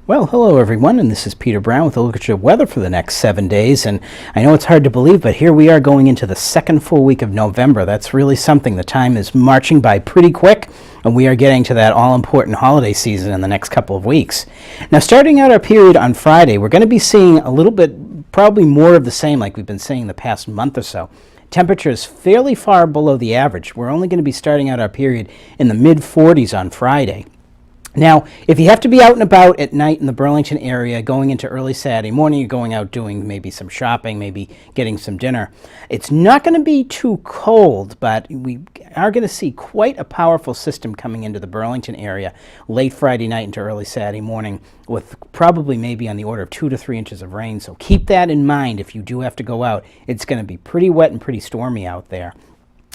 Well, hello everyone, and this is Peter Brown with a look at your weather for the next 7 days. And I know it's hard to believe, but here we are going into the second full week of November. That's really something. The time is marching by pretty quick, and we are getting to that all-important holiday season in the next couple of weeks. Now, starting out our period on Friday, we're going to be seeing a little bit, probably more of the same like we've been seeing the past month or so. Temperatures fairly far below the average. We're only going to be starting out our period in the mid-40s on Friday. Now, if you have to be out and about at night in the Burlington area, going into early Saturday morning, you're going out doing maybe some shopping, maybe getting some dinner, it's not going to be too cold, but we are going to see quite a powerful system coming into the Burlington area late Friday night into early Saturday morning, with probably maybe on the order of 2 to 3 inches of rain. So keep that in mind if you do have to go out. It's going to be pretty wet and pretty stormy out there.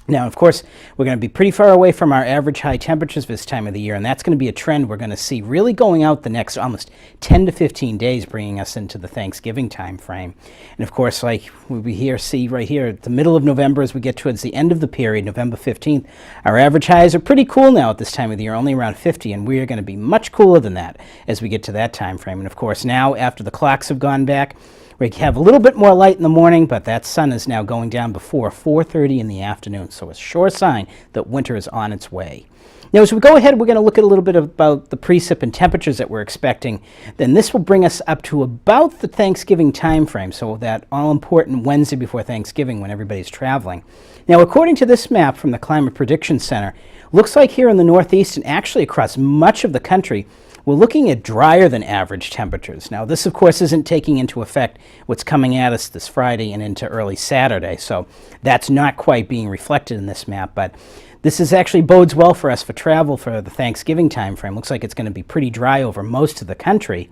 Now, of course, we're going to be pretty far away from our average high temperatures this time of the year, and that's going to be a trend we're going to see really going out the next almost 10 to 15 days, bringing us into the Thanksgiving time frame. And of course, like we see right here at the middle of November, as we get towards the end of the period, November 15th, our average highs are pretty cool now at this time of the year, only around 50, and we are going to be much cooler than that as we get to that time frame. And of course, now after the clocks have gone back, we have a little bit more light in the morning, but that sun is now going down before 4:30 in the afternoon, so a sure sign that winter is on its way. Now, as we go ahead, we're going to look at a little bit about the precip and temperatures that we're expecting. Then this will bring us up to about the Thanksgiving time frame, so that all-important Wednesday before Thanksgiving when everybody's traveling. Now, according to this map from the Climate Prediction Center, looks like here in the Northeast and actually across much of the country, we're looking at drier than average temperatures. Now, this, of course, isn't taking into effect what's coming at us this Friday and into early Saturday, so that's not quite being reflected in this map, but this is actually bodes well for us for travel for the Thanksgiving time frame. Looks like it's going to be pretty dry over most of the country.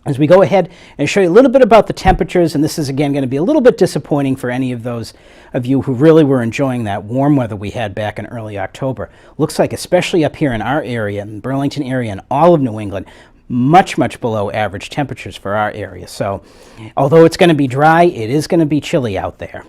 As we go ahead and show you a little bit about the temperatures, and this is again going to be a little bit disappointing for any of those of you who really were enjoying that warm weather we had back in early October. Looks like, especially up here in our area, in the Burlington area and all of New England, much below average temperatures for our area. So although it's going to be dry, it is going to be chilly out there.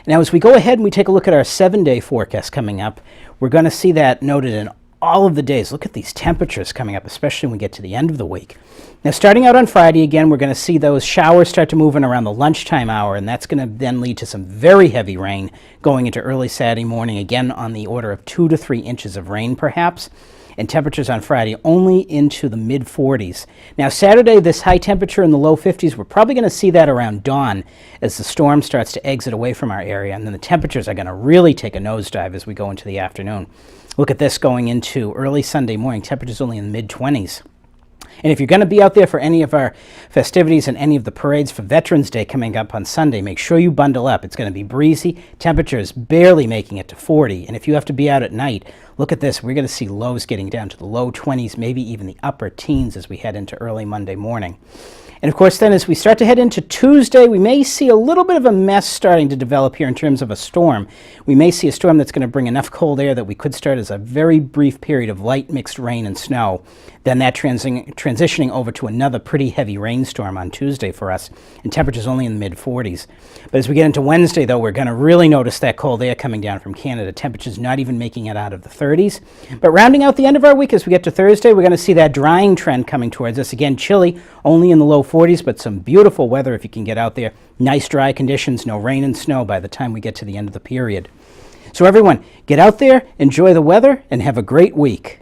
Now, as we go ahead and we take a look at our 7-day forecast coming up, we're going to see that noted in all of the days. Look at these temperatures coming up, especially when we get to the end of the week. Now, starting out on Friday, again, we're going to see those showers start to move in around the lunchtime hour, and that's going to then lead to some very heavy rain going into early Saturday morning, again on the order of 2 to 3 inches of rain perhaps. And temperatures on Friday only into the mid-40s. Now, Saturday, this high temperature in the low 50s, we're probably going to see that around dawn as the storm starts to exit away from our area, and then the temperatures are going to really take a nosedive as we go into the afternoon. Look at this going into early Sunday morning, temperatures only in the mid-20s. And if you're going to be out there for any of our festivities and any of the parades for Veterans Day coming up on Sunday, make sure you bundle up. It's going to be breezy. Temperatures barely making it to 40. And if you have to be out at night, look at this. We're going to see lows getting down to the low 20s, maybe even the upper teens as we head into early Monday morning. And of course, then as we start to head into Tuesday, we may see a little bit of a mess starting to develop here in terms of a storm. We may see a storm that's going to bring enough cold air that we could start as a very brief period of light mixed rain and snow. Then that transitioning over to another pretty heavy rainstorm on Tuesday for us, and temperatures only in the mid-40s. But as we get into Wednesday, though, we're going to really notice that cold air coming down from Canada. Temperatures not even making it out of the 30s. But rounding out the end of our week as we get to Thursday, we're going to see that drying trend coming towards us. Again, chilly, only in the low 40s, but some beautiful weather if you can get out there. Nice dry conditions, no rain and snow by the time we get to the end of the period. So everyone, get out there, enjoy the weather, and have a great week.